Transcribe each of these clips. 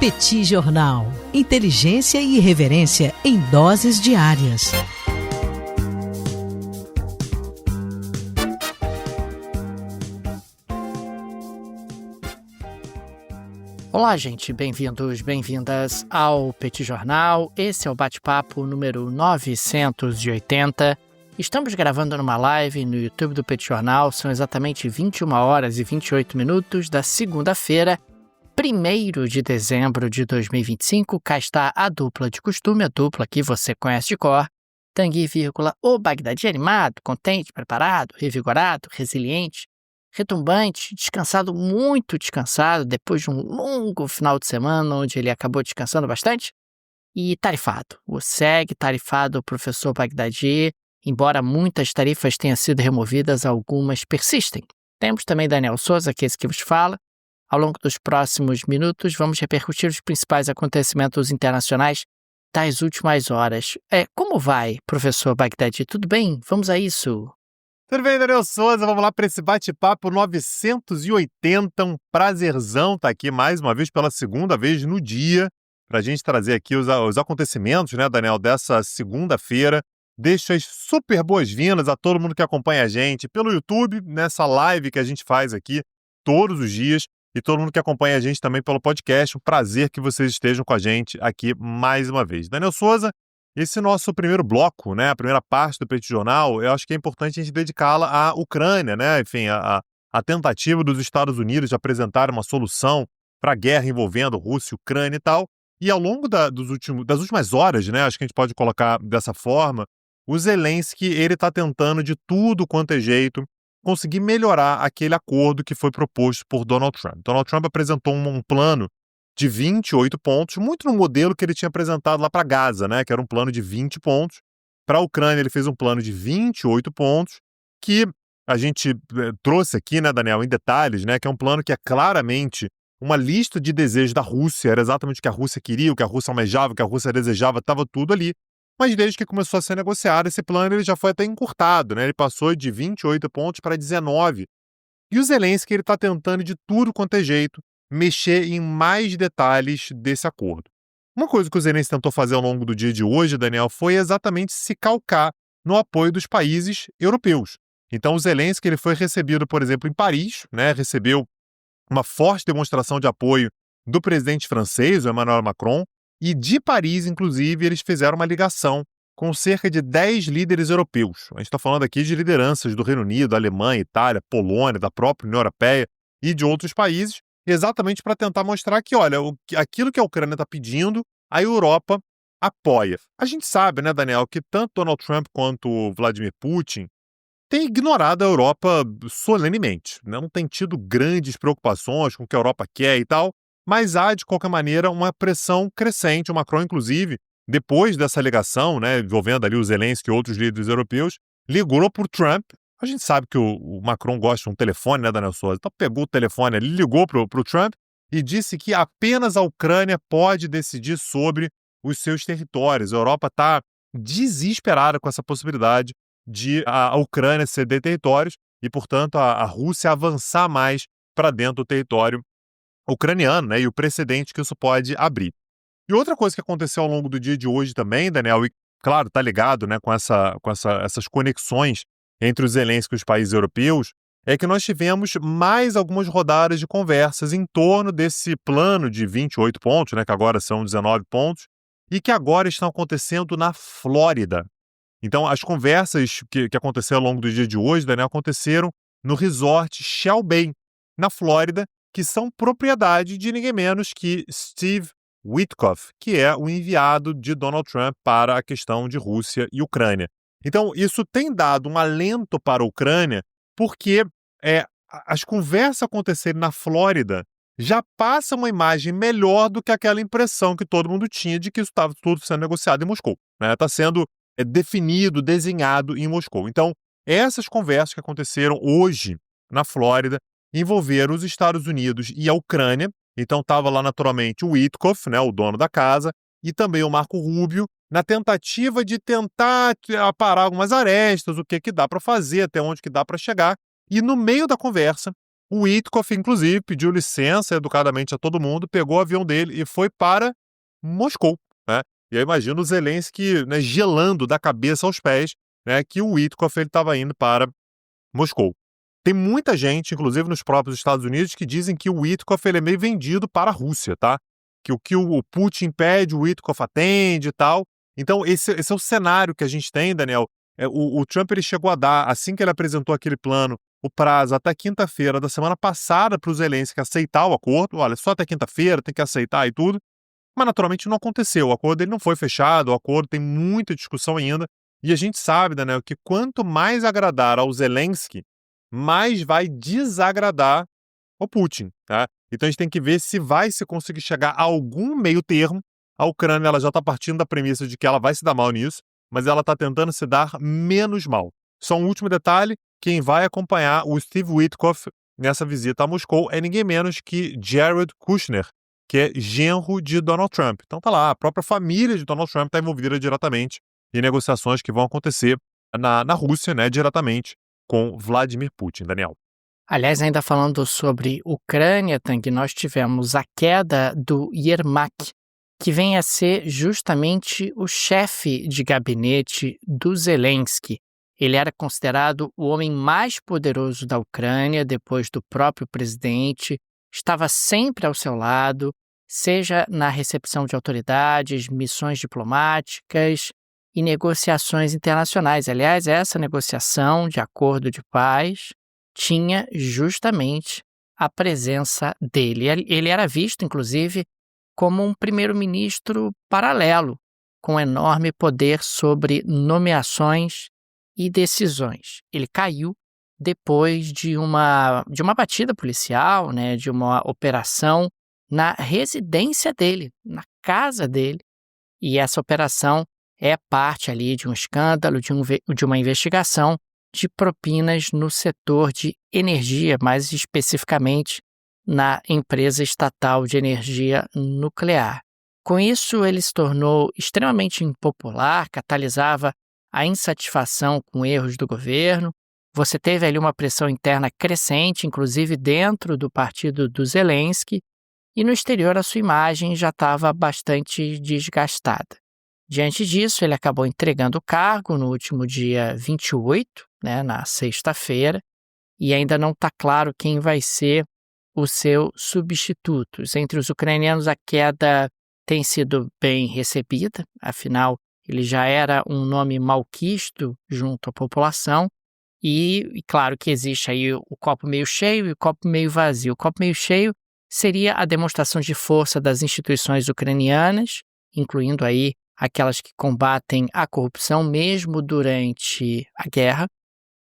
Petit Jornal. Inteligência e irreverência em doses diárias. Olá, gente. Bem-vindos, bem-vindas ao Petit Jornal. Esse é o bate-papo número 980. Estamos gravando numa live no YouTube do Petit Jornal. São exatamente 21 horas e 28 minutos da segunda-feira, 1º de dezembro de 2025. Cá está a dupla de costume, a dupla que você conhece de cor. Tanguy, o Bagdadi animado, contente, preparado, revigorado, resiliente, retumbante, descansado, muito descansado, depois de um longo final de semana onde ele acabou descansando bastante. E tarifado, o segue tarifado o professor Bagdadi, embora muitas tarifas tenham sido removidas, algumas persistem. Temos também Daniel Souza, que é esse que vos fala. Ao longo dos próximos minutos, vamos repercutir os principais acontecimentos internacionais das últimas horas. Como vai, professor Bagdadi? Tudo bem? Vamos a isso. Tudo bem, Daniel Souza? Vamos lá para esse bate-papo 980. Um prazerzão estar aqui mais uma vez, pela segunda vez no dia, para a gente trazer aqui os acontecimentos, né, Daniel, dessa segunda-feira. Deixo as super boas-vindas a todo mundo que acompanha a gente pelo YouTube, nessa live que a gente faz aqui todos os dias, e todo mundo que acompanha a gente também pelo podcast. Um prazer que vocês estejam com a gente aqui mais uma vez. Daniel Souza, esse nosso primeiro bloco, né, a primeira parte do Petit Jornal, eu acho que é importante a gente dedicá-la à Ucrânia, né, enfim, a tentativa dos Estados Unidos de apresentar uma solução para a guerra envolvendo Rússia e Ucrânia e tal. E ao longo das últimas horas, né, acho que a gente pode colocar dessa forma, o Zelensky, ele está tentando de tudo quanto é jeito conseguir melhorar aquele acordo que foi proposto por Donald Trump. Donald Trump apresentou um plano de 28 pontos, muito no modelo que ele tinha apresentado lá para Gaza, né, que era um plano de 20 pontos. Para a Ucrânia, ele fez um plano de 28 pontos, que a gente trouxe aqui, né, Daniel, em detalhes, né, que é um plano que é claramente uma lista de desejos da Rússia, era exatamente o que a Rússia queria, o que a Rússia almejava, o que a Rússia desejava, estava tudo ali. Mas desde que começou a ser negociado, esse plano ele já foi até encurtado, né? Ele passou de 28 pontos para 19. E o Zelensky está tentando de tudo quanto é jeito mexer em mais detalhes desse acordo. Uma coisa que o Zelensky tentou fazer ao longo do dia de hoje, Daniel, foi exatamente se calcar no apoio dos países europeus. Então o Zelensky ele foi recebido, por exemplo, em Paris, né? Recebeu uma forte demonstração de apoio do presidente francês, o Emmanuel Macron, e de Paris, inclusive, eles fizeram uma ligação com cerca de 10 líderes europeus. A gente está falando aqui de lideranças do Reino Unido, Alemanha, Itália, Polônia, da própria União Europeia e de outros países, exatamente para tentar mostrar que, olha, aquilo que a Ucrânia está pedindo, a Europa apoia. A gente sabe, né, Daniel, que tanto Donald Trump quanto o Vladimir Putin têm ignorado a Europa solenemente, né? Não tem tido grandes preocupações com o que a Europa quer e tal, mas há, de qualquer maneira, uma pressão crescente. O Macron, inclusive, depois dessa ligação, né, envolvendo ali o Zelensky e outros líderes europeus, ligou para o Trump. A gente sabe que o Macron gosta de um telefone, né, Daniel Souza? Então pegou o telefone ali, ligou para o Trump e disse que apenas a Ucrânia pode decidir sobre os seus territórios. A Europa está desesperada com essa possibilidade de a Ucrânia ceder territórios e, portanto, a Rússia avançar mais para dentro do território ucraniano, né, e o precedente que isso pode abrir. E outra coisa que aconteceu ao longo do dia de hoje também, Daniel, e claro, está ligado, né, com essas conexões entre os Zelensky e os países europeus, é que nós tivemos mais algumas rodadas de conversas em torno desse plano de 28 pontos, né, que agora são 19 pontos, e que agora estão acontecendo na Flórida. Então, as conversas que aconteceram ao longo do dia de hoje, Daniel, aconteceram no resort Shell Bay, na Flórida, que são propriedade de ninguém menos que Steve Witkoff, que é o enviado de Donald Trump para a questão de Rússia e Ucrânia. Então, isso tem dado um alento para a Ucrânia, porque as conversas acontecerem na Flórida já passa uma imagem melhor do que aquela impressão que todo mundo tinha de que isso estava tudo sendo negociado em Moscou, né? Está sendo definido, desenhado em Moscou. Então, essas conversas que aconteceram hoje na Flórida envolveram os Estados Unidos e a Ucrânia. Então estava lá naturalmente o Witkoff, né, o dono da casa, e também o Marco Rubio, na tentativa de tentar aparar algumas arestas, o que dá para fazer, até onde que dá para chegar. E no meio da conversa, O Witkoff, inclusive, pediu licença educadamente a todo mundo, pegou o avião dele e foi para Moscou, né? E eu imagino o Zelensky, né, gelando da cabeça aos pés, né, que o Witkoff estava indo para Moscou. Tem muita gente, inclusive nos próprios Estados Unidos, que dizem que o Witkoff ele é meio vendido para a Rússia, tá? Que o que o Putin pede, o Witkoff atende e tal. Então, esse é o cenário que a gente tem, Daniel. O Trump ele chegou a dar, assim que ele apresentou aquele plano, o prazo até quinta-feira da semana passada para o Zelensky aceitar o acordo. Olha, só até quinta-feira, tem que aceitar e tudo. Mas, naturalmente, não aconteceu. O acordo ele não foi fechado, o acordo tem muita discussão ainda. E a gente sabe, Daniel, que quanto mais agradar ao Zelensky, mais vai desagradar ao Putin, tá? Então a gente tem que ver se vai se conseguir chegar a algum meio termo. A Ucrânia ela já está partindo da premissa de que ela vai se dar mal nisso, mas ela está tentando se dar menos mal. Só um último detalhe, quem vai acompanhar o Steve Witkoff nessa visita a Moscou é ninguém menos que Jared Kushner, que é genro de Donald Trump. Então tá lá, a própria família de Donald Trump está envolvida diretamente em negociações que vão acontecer na Rússia, né, diretamente com Vladimir Putin, Daniel. Aliás, ainda falando sobre Ucrânia, Tang, nós tivemos a queda do Yermak, que vem a ser justamente o chefe de gabinete do Zelensky. Ele era considerado o homem mais poderoso da Ucrânia, depois do próprio presidente, estava sempre ao seu lado, seja na recepção de autoridades, missões diplomáticas e negociações internacionais. Aliás, essa negociação de acordo de paz tinha justamente a presença dele. Ele era visto, inclusive, como um primeiro-ministro paralelo, com enorme poder sobre nomeações e decisões. Ele caiu depois de uma batida policial, né, de uma operação na residência dele, na casa dele, e essa operação é parte ali de um escândalo, de uma investigação de propinas no setor de energia, mais especificamente na empresa estatal de energia nuclear. Com isso, ele se tornou extremamente impopular, catalisava a insatisfação com erros do governo. Você teve ali uma pressão interna crescente, inclusive dentro do partido do Zelensky, e no exterior a sua imagem já estava bastante desgastada. Diante disso, ele acabou entregando o cargo no último dia 28, né, na sexta-feira, e ainda não está claro quem vai ser o seu substituto. Entre os ucranianos, a queda tem sido bem recebida, afinal, ele já era um nome malquisto junto à população, e claro que existe aí o copo meio cheio e o copo meio vazio. O copo meio cheio seria a demonstração de força das instituições ucranianas, incluindo aí aquelas que combatem a corrupção mesmo durante a guerra,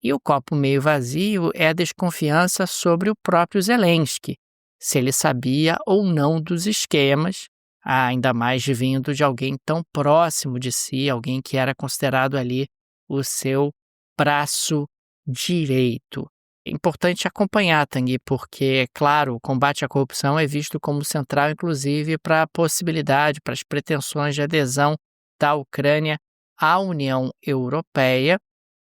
e o copo meio vazio é a desconfiança sobre o próprio Zelensky, se ele sabia ou não dos esquemas, ainda mais vindo de alguém tão próximo de si, alguém que era considerado ali o seu braço direito. É importante acompanhar, Tanguy, porque, claro, o combate à corrupção é visto como central, inclusive, para a possibilidade, para as pretensões de adesão da Ucrânia à União Europeia,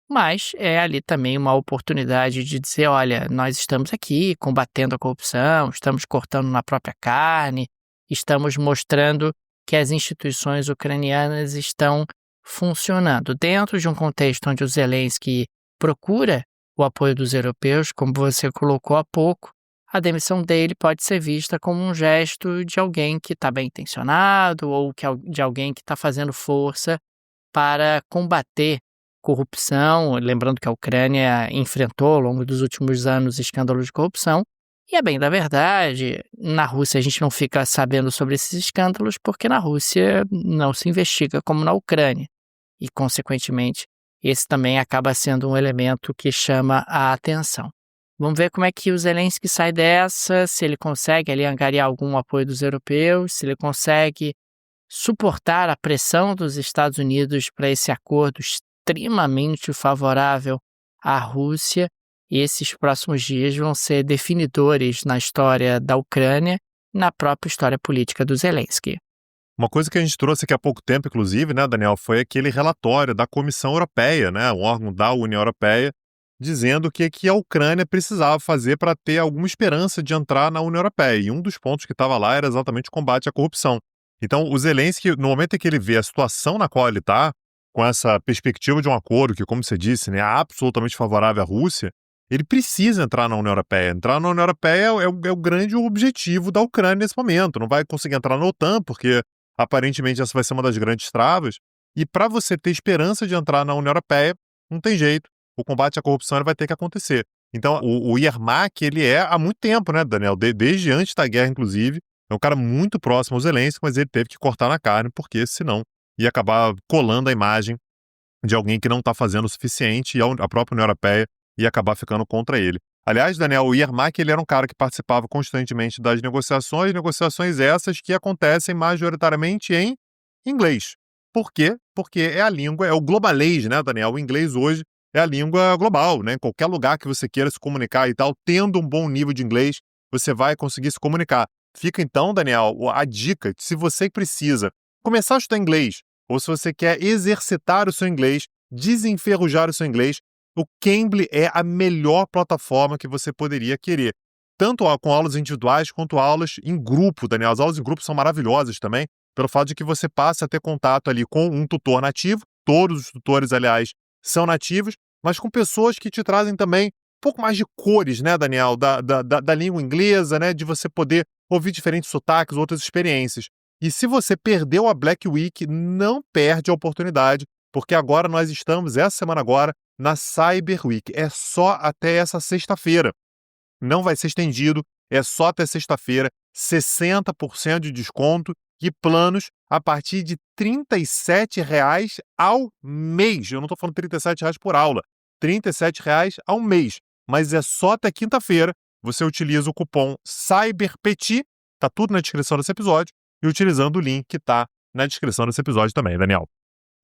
mas é ali também uma oportunidade de dizer, olha, nós estamos aqui combatendo a corrupção, estamos cortando na própria carne, estamos mostrando que as instituições ucranianas estão funcionando. Dentro de um contexto onde o Zelensky procura o apoio dos europeus, como você colocou há pouco, a demissão dele pode ser vista como um gesto de alguém que está bem intencionado ou de alguém que está fazendo força para combater corrupção, lembrando que a Ucrânia enfrentou ao longo dos últimos anos escândalos de corrupção, e a bem da verdade, na Rússia a gente não fica sabendo sobre esses escândalos porque na Rússia não se investiga como na Ucrânia, e consequentemente esse também acaba sendo um elemento que chama a atenção. Vamos ver como é que o Zelensky sai dessa, se ele consegue ali angariar algum apoio dos europeus, se ele consegue suportar a pressão dos Estados Unidos para esse acordo extremamente favorável à Rússia. E esses próximos dias vão ser definidores na história da Ucrânia e na própria história política do Zelensky. Uma coisa que a gente trouxe aqui há pouco tempo, inclusive, né, Daniel, foi aquele relatório da Comissão Europeia, né, um órgão da União Europeia, dizendo o que a Ucrânia precisava fazer para ter alguma esperança de entrar na União Europeia. E um dos pontos que estava lá era exatamente o combate à corrupção. Então, o Zelensky, no momento em que ele vê a situação na qual ele está, com essa perspectiva de um acordo que, como você disse, né, é absolutamente favorável à Rússia, ele precisa entrar na União Europeia. Entrar na União Europeia é o grande objetivo da Ucrânia nesse momento. Não vai conseguir entrar na OTAN, porque aparentemente essa vai ser uma das grandes travas. E para você ter esperança de entrar na União Europeia, não tem jeito. O combate à corrupção ele vai ter que acontecer. Então, o Yermak, ele é há muito tempo, né, Daniel? Desde antes da guerra, inclusive. É um cara muito próximo ao Zelensky, mas ele teve que cortar na carne, porque senão ia acabar colando a imagem de alguém que não está fazendo o suficiente e a própria União Europeia ia acabar ficando contra ele. Aliás, Daniel, o Yermak, ele era um cara que participava constantemente das negociações essas que acontecem majoritariamente em inglês. Por quê? Porque é a língua, é o globalês, né, Daniel? O inglês hoje é a língua global, né? Em qualquer lugar que você queira se comunicar e tal, tendo um bom nível de inglês, você vai conseguir se comunicar. Fica então, Daniel, a dica, se você precisa começar a estudar inglês, ou se você quer exercitar o seu inglês, desenferrujar o seu inglês, o Cambly é a melhor plataforma que você poderia querer. Tanto com aulas individuais quanto aulas em grupo, Daniel. As aulas em grupo são maravilhosas também, pelo fato de que você passa a ter contato ali com um tutor nativo, todos os tutores, aliás, são nativos, mas com pessoas que te trazem também um pouco mais de cores, né, Daniel, da língua inglesa, né, de você poder ouvir diferentes sotaques, outras experiências. E se você perdeu a Black Week, não perde a oportunidade, porque agora nós estamos, essa semana agora, na Cyber Week. É só até essa sexta-feira. Não vai ser estendido, é só até sexta-feira, 60% de desconto e planos a partir de R$ 37,00 ao mês. Eu não estou falando R$ 37,00 por aula, R$ 37,00 ao mês. Mas é só até quinta-feira. Você utiliza o cupom CYBERPETIT, está tudo na descrição desse episódio, e utilizando o link que está na descrição desse episódio também, Daniel.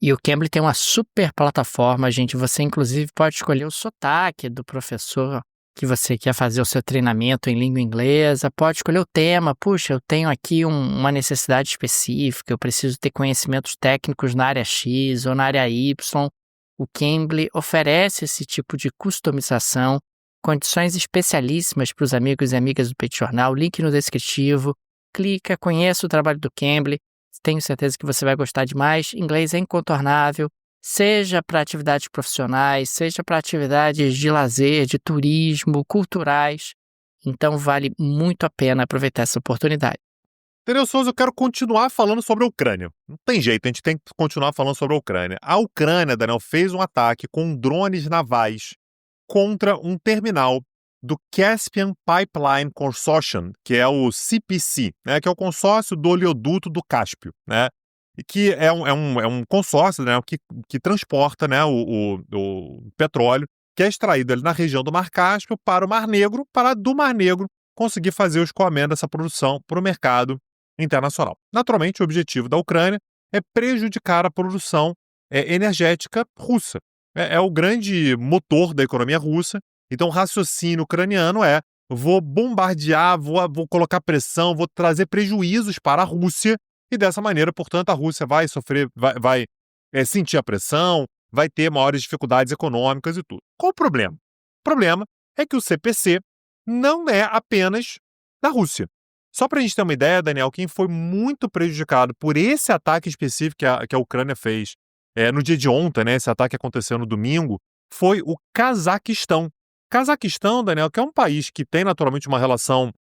E o Cambly tem uma super plataforma, gente. Você, inclusive, pode escolher o sotaque do professor que você quer fazer o seu treinamento em língua inglesa. Pode escolher o tema. Puxa, eu tenho aqui uma necessidade específica. Eu preciso ter conhecimentos técnicos na área X ou na área Y. O Cambly oferece esse tipo de customização, condições especialíssimas para os amigos e amigas do Petit Jornal. Link no descritivo. Clica, conheça o trabalho do Cambly. Tenho certeza que você vai gostar demais. Inglês é incontornável, seja para atividades profissionais, seja para atividades de lazer, de turismo, culturais. Então vale muito a pena aproveitar essa oportunidade. Daniel Souza, eu quero continuar falando sobre a Ucrânia. Não tem jeito, a gente tem que continuar falando sobre a Ucrânia. A Ucrânia, Daniel, fez um ataque com drones navais contra um terminal do Caspian Pipeline Consortium, que é o CPC, né, que é o consórcio do oleoduto do Cáspio, né, e que é um consórcio, né, que transporta, né, o petróleo que é extraído ali na região do Mar Cáspio para o Mar Negro, para do Mar Negro conseguir fazer o escoamento dessa produção para o mercado internacional. Naturalmente, o objetivo da Ucrânia é prejudicar a produção energética russa. É o grande motor da economia russa. Então, o raciocínio ucraniano é: vou bombardear, vou colocar pressão, vou trazer prejuízos para a Rússia e dessa maneira, portanto, a Rússia vai sofrer, vai sentir a pressão, vai ter maiores dificuldades econômicas e tudo. Qual o problema? O problema é que o CPC não é apenas da Rússia. Só para a gente ter uma ideia, Daniel, quem foi muito prejudicado por esse ataque específico que a Ucrânia fez no dia de ontem, né, esse ataque aconteceu no domingo, foi o Cazaquistão. Cazaquistão, Daniel, que é um país que tem naturalmente uma relação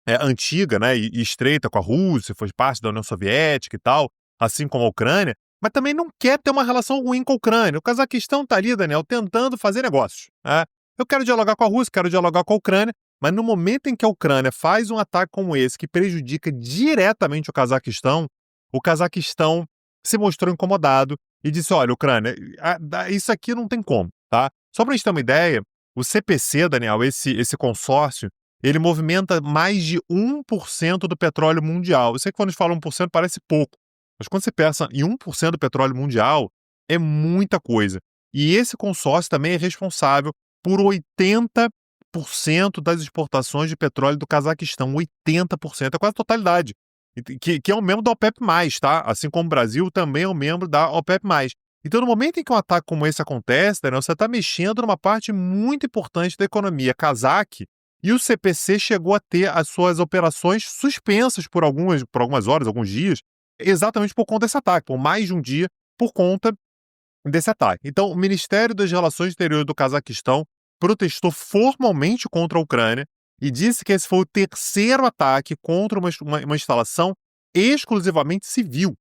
antiga, né, e estreita com a Rússia, foi parte da União Soviética e tal, assim como a Ucrânia, mas também não quer ter uma relação ruim com a Ucrânia. O Cazaquistão está ali, Daniel, tentando fazer negócios. Eu quero dialogar com a Rússia, quero dialogar com a Ucrânia, mas no momento em que a Ucrânia faz um ataque como esse, que prejudica diretamente o Cazaquistão se mostrou incomodado e disse: olha, Ucrânia, isso aqui não tem como, tá? Só para a gente ter uma ideia, o CPC, Daniel, esse consórcio, ele movimenta mais de 1% do petróleo mundial. Eu sei que quando a gente fala 1% parece pouco, mas quando você pensa em 1% do petróleo mundial, é muita coisa. E esse consórcio também é responsável por 80% das exportações de petróleo do Cazaquistão. 80%, é quase a totalidade. Que é um membro da OPEP+, tá? Assim como o Brasil também é um membro da OPEP+. Então, no momento em que um ataque como esse acontece, Daniel, você está mexendo numa parte muito importante da economia cazaque, e o CPC chegou a ter as suas operações suspensas por algumas horas, alguns dias, exatamente por conta desse ataque, por mais de um dia, por conta desse ataque. Então, o Ministério das Relações Exteriores do Cazaquistão protestou formalmente contra a Ucrânia e disse que esse foi o terceiro ataque contra uma instalação exclusivamente civil.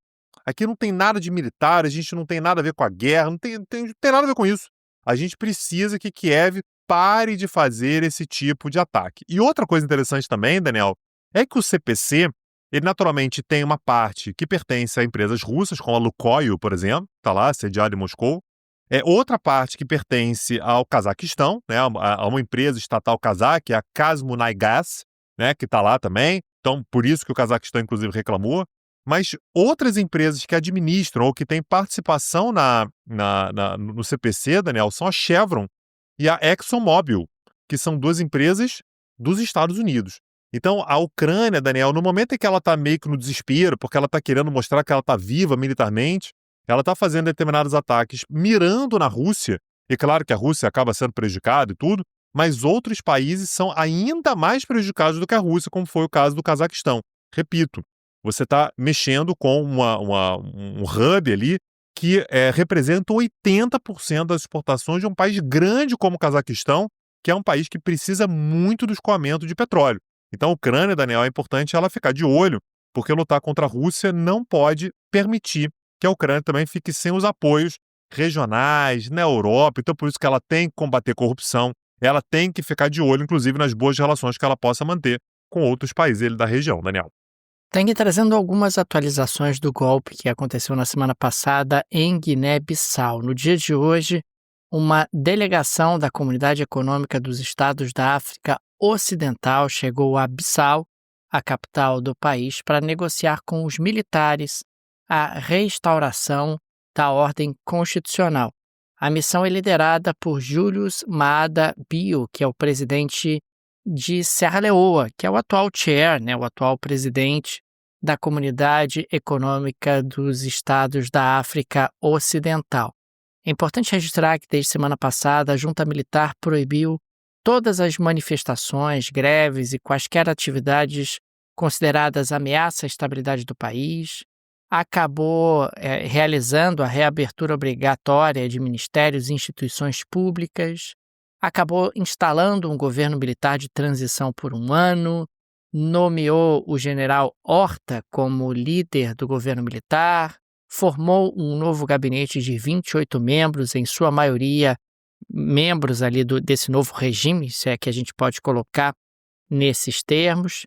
Aqui não tem nada de militar, a gente não tem nada a ver com a guerra, não tem nada a ver com isso. A gente precisa que Kiev pare de fazer esse tipo de ataque. E outra coisa interessante também, Daniel, é que o CPC, ele naturalmente tem uma parte que pertence a empresas russas, como a Lukoil, por exemplo, está lá, sediada em Moscou. Outra parte que pertence ao Cazaquistão, né, a uma empresa estatal cazaque, a Kazmunaygas, né, que está lá também. Então, por isso que o Cazaquistão, inclusive, reclamou. Mas outras empresas que administram ou que têm participação no CPC, Daniel, são a Chevron e a ExxonMobil, que são duas empresas dos Estados Unidos. Então, a Ucrânia, Daniel, no momento em que ela está meio que no desespero, porque ela está querendo mostrar que ela está viva militarmente, ela está fazendo determinados ataques mirando na Rússia, e claro que a Rússia acaba sendo prejudicada e tudo, mas outros países são ainda mais prejudicados do que a Rússia, como foi o caso do Cazaquistão. Repito, você está mexendo com um hub ali que representa 80% das exportações de um país grande como o Cazaquistão, que é um país que precisa muito do escoamento de petróleo. Então, a Ucrânia, Daniel, é importante ela ficar de olho, porque lutar contra a Rússia não pode permitir que a Ucrânia também fique sem os apoios regionais na Europa. Então, por isso que ela tem que combater corrupção, ela tem que ficar de olho, inclusive, nas boas relações que ela possa manter com outros países da região, Daniel. Tem trazendo algumas atualizações do golpe que aconteceu na semana passada em Guiné-Bissau. No dia de hoje, uma delegação da Comunidade Econômica dos Estados da África Ocidental chegou a Bissau, a capital do país, para negociar com os militares a restauração da ordem constitucional. A missão é liderada por Julius Maada Bio, que é o presidente de Serra Leoa, que é o atual chair, o atual presidente da Comunidade Econômica dos Estados da África Ocidental. É importante registrar que desde semana passada a junta militar proibiu todas as manifestações, greves e quaisquer atividades consideradas ameaça à estabilidade do país, acabou realizando a reabertura obrigatória de ministérios e instituições públicas, acabou instalando um governo militar de transição por um ano, nomeou o general Horta como líder do governo militar, formou um novo gabinete de 28 membros, em sua maioria membros ali desse novo regime, se é que a gente pode colocar nesses termos.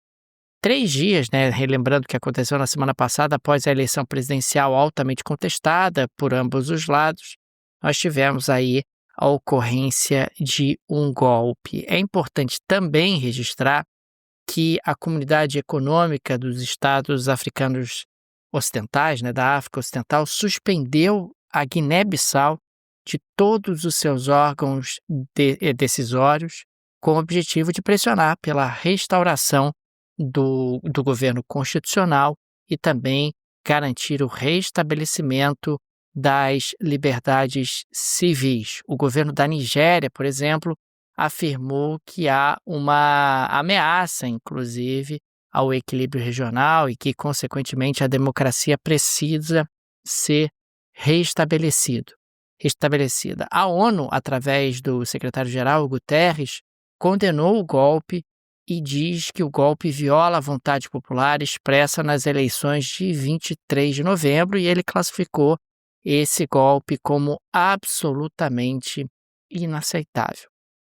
3 dias, relembrando o que aconteceu na semana passada, após a eleição presidencial altamente contestada por ambos os lados, nós tivemos aí a ocorrência de um golpe. É importante também registrar que a Comunidade Econômica dos Estados Africanos Ocidentais, da África Ocidental, suspendeu a Guiné-Bissau de todos os seus órgãos decisórios, com o objetivo de pressionar pela restauração do governo constitucional e também garantir o restabelecimento das liberdades civis. O governo da Nigéria, por exemplo, afirmou que há uma ameaça, inclusive, ao equilíbrio regional e que, consequentemente, a democracia precisa ser restabelecida. A ONU, através do secretário-geral Guterres, condenou o golpe e diz que o golpe viola a vontade popular expressa nas eleições de 23 de novembro e ele classificou esse golpe como absolutamente inaceitável.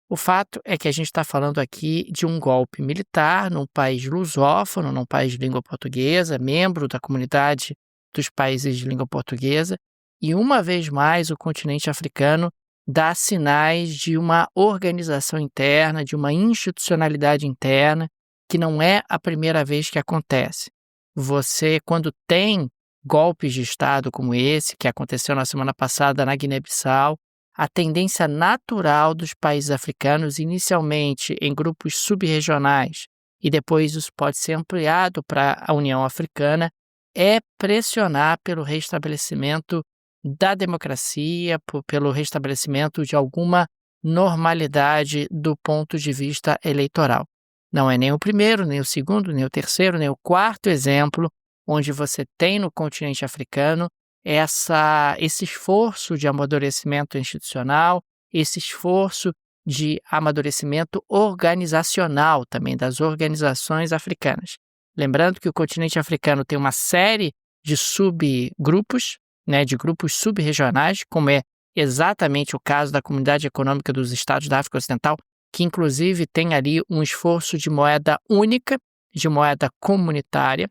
O fato é que a gente está falando aqui de um golpe militar num país lusófono, num país de língua portuguesa, membro da comunidade dos países de língua portuguesa, e uma vez mais o continente africano dá sinais de uma organização interna, de uma institucionalidade interna, que não é a primeira vez que acontece. Você, quando tem golpes de Estado como esse, que aconteceu na semana passada na Guiné-Bissau, a tendência natural dos países africanos, inicialmente em grupos subregionais, e depois isso pode ser ampliado para a União Africana, é pressionar pelo restabelecimento da democracia, pelo restabelecimento de alguma normalidade do ponto de vista eleitoral. Não é nem o primeiro, nem o segundo, nem o terceiro, nem o quarto exemplo onde você tem no continente africano esse esforço de amadurecimento institucional, esse esforço de amadurecimento organizacional também das organizações africanas. Lembrando que o continente africano tem uma série de subgrupos, né, de grupos sub-regionais, como é exatamente o caso da Comunidade Econômica dos Estados da África Ocidental, que inclusive tem ali um esforço de moeda única, de moeda comunitária,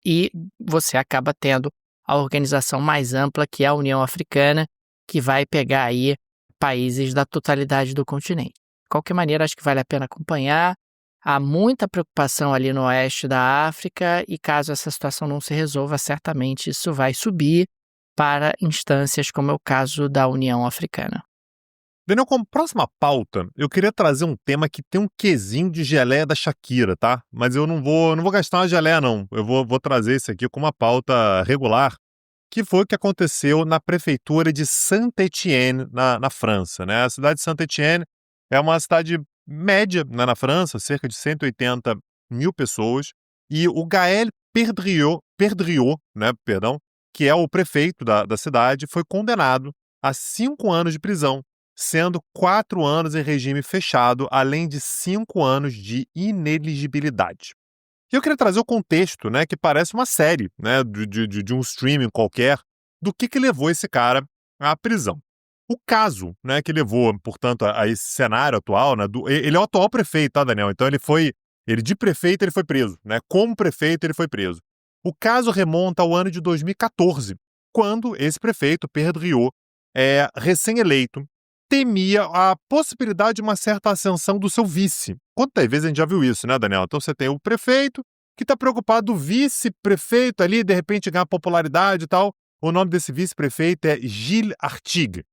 e você acaba tendo a organização mais ampla, que é a União Africana, que vai pegar aí países da totalidade do continente. De qualquer maneira, acho que vale a pena acompanhar. Há muita preocupação ali no oeste da África e caso essa situação não se resolva, certamente isso vai subir para instâncias como é o caso da União Africana. Daniel, como próxima pauta, eu queria trazer um tema que tem um quesinho de geleia da Shakira, tá? Mas eu não vou gastar uma geleia, não. Eu vou trazer isso aqui como uma pauta regular, que foi o que aconteceu na prefeitura de Saint-Étienne, na França, né? A cidade de Saint-Étienne é uma cidade média, né, na França, cerca de 180 mil pessoas, e o Gaël Perdriau, né, que é o prefeito da cidade, foi condenado a 5 anos de prisão, sendo 4 anos em regime fechado, além de 5 anos de ineligibilidade. E eu queria trazer o contexto, né, que parece uma série, né, de um streaming qualquer, do que levou esse cara à prisão. O caso, né, que levou, portanto, a esse cenário atual, né, ele é o atual prefeito, tá, Daniel? Então ele de prefeito ele foi preso, né? Como prefeito ele foi preso. O caso remonta ao ano de 2014, quando esse prefeito, Perdriau, recém-eleito, temia a possibilidade de uma certa ascensão do seu vice. Quantas vezes a gente já viu isso, né, Daniel? Então você tem o prefeito que está preocupado, o vice-prefeito ali, de repente ganhar popularidade e tal. O nome desse vice-prefeito é Gilles Artigue.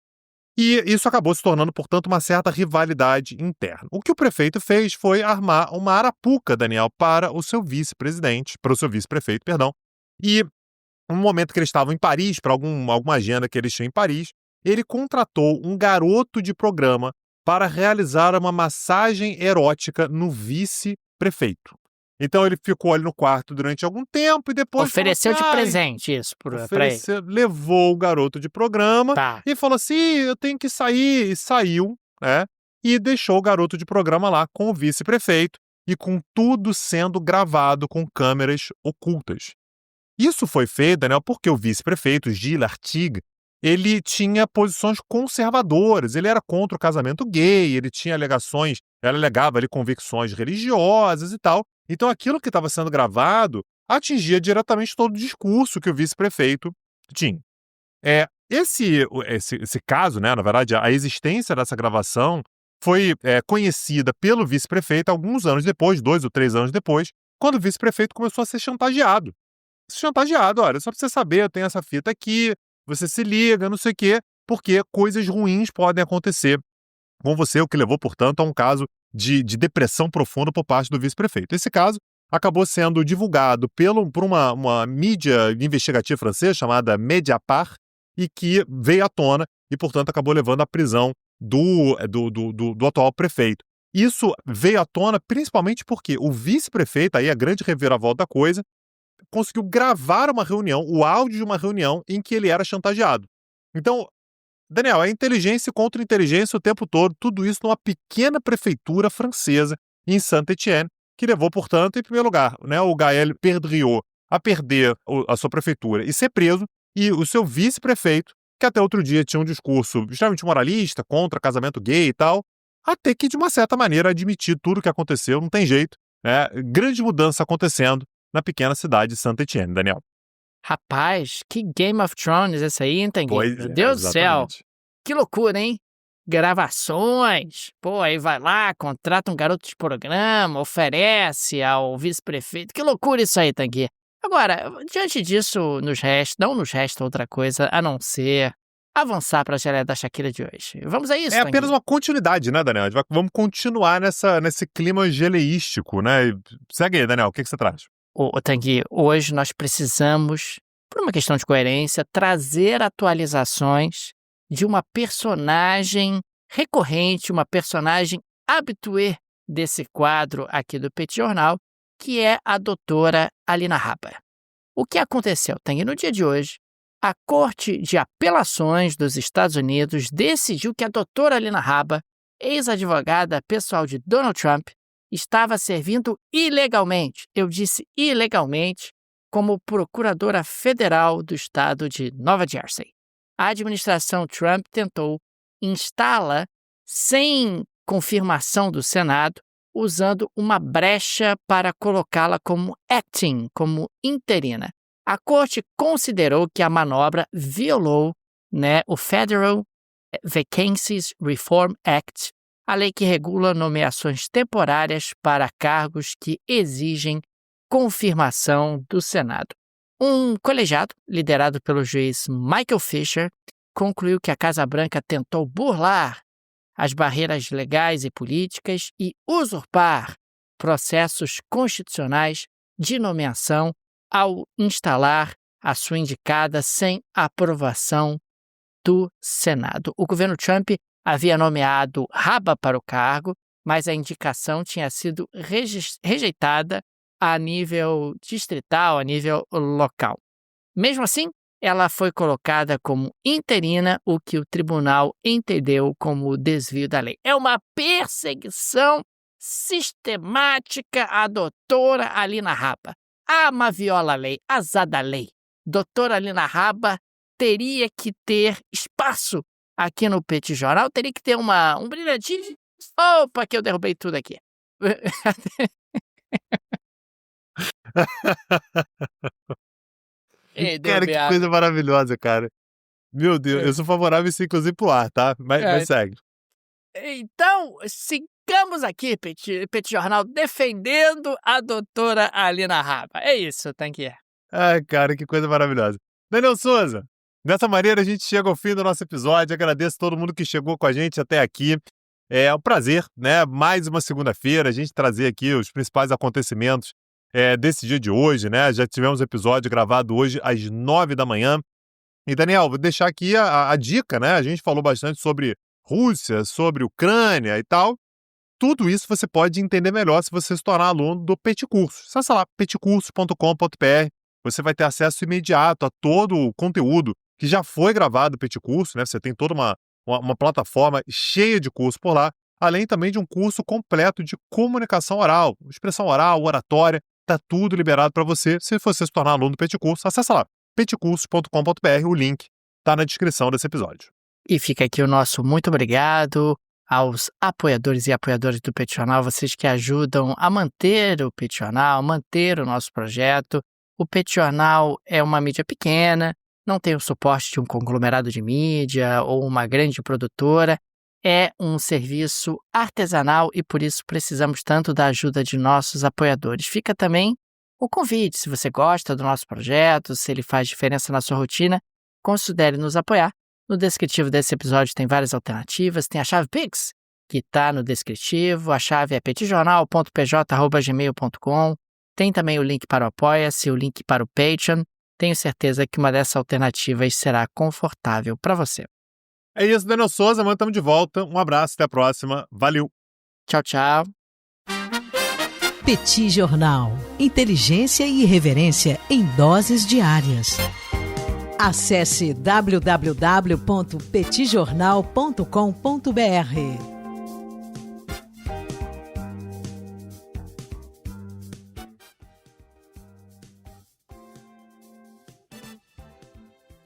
E isso acabou se tornando, portanto, uma certa rivalidade interna. O que o prefeito fez foi armar uma arapuca, Daniel, para o seu vice-prefeito, perdão. E no momento que eles estavam em Paris, para alguma agenda que eles tinham em Paris, ele contratou um garoto de programa para realizar uma massagem erótica no vice-prefeito. Então ele ficou ali no quarto durante algum tempo e depois ofereceu de presente isso para ele. Levou o garoto de programa e falou assim, eu tenho que sair, e saiu, né? E deixou o garoto de programa lá com o vice-prefeito e com tudo sendo gravado com câmeras ocultas. Isso foi feito, Daniel, porque o vice-prefeito, Gilles Artigue, ele tinha posições conservadoras, ele era contra o casamento gay, ele alegava ali convicções religiosas e tal. Então aquilo que estava sendo gravado atingia diretamente todo o discurso que o vice-prefeito tinha. Esse caso, né, na verdade, a existência dessa gravação foi conhecida pelo vice-prefeito alguns anos depois, 2 ou 3 anos depois, quando o vice-prefeito começou a ser chantageado. Olha, só pra você saber, eu tenho essa fita aqui, você se liga, não sei o quê, porque coisas ruins podem acontecer com você, o que levou, portanto, a um caso de depressão profunda por parte do vice-prefeito. Esse caso acabou sendo divulgado por uma mídia investigativa francesa chamada Mediapart e que veio à tona e, portanto, acabou levando à prisão do atual prefeito. Isso veio à tona principalmente porque o vice-prefeito, aí a grande reviravolta da coisa, conseguiu gravar uma reunião, o áudio de uma reunião em que ele era chantageado. Então, Daniel, é inteligência contra inteligência o tempo todo, tudo isso numa pequena prefeitura francesa em Saint-Étienne, que levou, portanto, em primeiro lugar, né, o Gaël Perdriau a perder a sua prefeitura e ser preso, e o seu vice-prefeito, que até outro dia tinha um discurso extremamente moralista, contra casamento gay e tal, até que, de uma certa maneira, admitir tudo o que aconteceu, não tem jeito, né? Grande mudança acontecendo na pequena cidade de Saint-Étienne, Daniel. Rapaz, que Game of Thrones esse aí, hein, Tanguy? Pois Meu Deus do céu. Que loucura, hein? Gravações. Pô, aí vai lá, contrata um garoto de programa, oferece ao vice-prefeito. Que loucura isso aí, Tanguy. Agora, diante disso, não nos resta outra coisa a não ser avançar para a geleia da Shakira de hoje. Vamos a isso, É Tanguy. apenas uma continuidade, né, Daniel? Vamos continuar nesse clima geleístico, né? Segue aí, Daniel, o que você traz? Tanguy, hoje nós precisamos por uma questão de coerência, trazer atualizações de uma personagem recorrente, uma personagem habitué desse quadro aqui do Petit Jornal, que é a doutora Alina Habba. O que aconteceu? No dia de hoje, a Corte de Apelações dos Estados Unidos decidiu que a doutora Alina Habba, ex-advogada pessoal de Donald Trump, estava servindo ilegalmente, eu disse ilegalmente, como procuradora federal do estado de Nova Jersey. A administração Trump tentou instalá-la sem confirmação do Senado, usando uma brecha para colocá-la como acting, como interina. A Corte considerou que a manobra violou, o Federal Vacancies Reform Act, a lei que regula nomeações temporárias para cargos que exigem confirmação do Senado. Um colegiado, liderado pelo juiz Michael Fisher, concluiu que a Casa Branca tentou burlar as barreiras legais e políticas e usurpar processos constitucionais de nomeação ao instalar a sua indicada sem aprovação do Senado. O governo Trump havia nomeado Habba para o cargo, mas a indicação tinha sido rejeitada a nível distrital, a nível local. Mesmo assim, ela foi colocada como interina, o que o tribunal entendeu como desvio da lei. É uma perseguição sistemática à doutora Alina Habba. Ama, viola a lei, azar da lei. Doutora Alina Habba teria que ter espaço aqui no Petit Jornal, teria que ter um brilhantinho. Opa, que eu derrubei tudo aqui. Cara, que coisa maravilhosa, cara. Meu Deus, eu sou favorável isso, inclusive, pro ar, tá? Mas segue. Então, sigamos aqui, Petit Jornal, defendendo a doutora Alina Habba. É isso, Tanguy. Ai, cara, que coisa maravilhosa. Daniel Souza, dessa maneira a gente chega ao fim do nosso episódio. Agradeço a todo mundo que chegou com a gente até aqui. É um prazer, mais uma segunda-feira, a gente trazer aqui os principais acontecimentos desse dia de hoje, Já tivemos episódio gravado hoje às 9 da manhã. E, Daniel, vou deixar aqui a dica, A gente falou bastante sobre Rússia, sobre Ucrânia e tal. Tudo isso você pode entender melhor se você se tornar aluno do Petit Curso. Acesse lá, petcurso.com.br. Você vai ter acesso imediato a todo o conteúdo que já foi gravado no Petit Curso, Você tem toda uma plataforma cheia de cursos por lá, além também de um curso completo de comunicação oral, expressão oral, oratória. Tá tudo liberado para você. Se você se tornar aluno do Petit Curso, acessa lá, petcurso.com.br, o link está na descrição desse episódio. E fica aqui o nosso muito obrigado aos apoiadores e apoiadoras do Petit Jornal, vocês que ajudam a manter o Petit Jornal, manter o nosso projeto. O Petit Jornal é uma mídia pequena, não tem o suporte de um conglomerado de mídia ou uma grande produtora. É um serviço artesanal e por isso precisamos tanto da ajuda de nossos apoiadores. Fica também o convite, se você gosta do nosso projeto, se ele faz diferença na sua rotina, considere nos apoiar. No descritivo desse episódio tem várias alternativas, tem a chave Pix, que está no descritivo, a chave é petitjornal.pj@gmail.com, tem também o link para o Apoia-se, o link para o Patreon. Tenho certeza que uma dessas alternativas será confortável para você. É isso, Daniel Souza, amanhã estamos de volta. Um abraço, até a próxima. Valeu. Tchau, tchau. Petit Jornal. Inteligência e irreverência em doses diárias. Acesse www.petitjornal.com.br.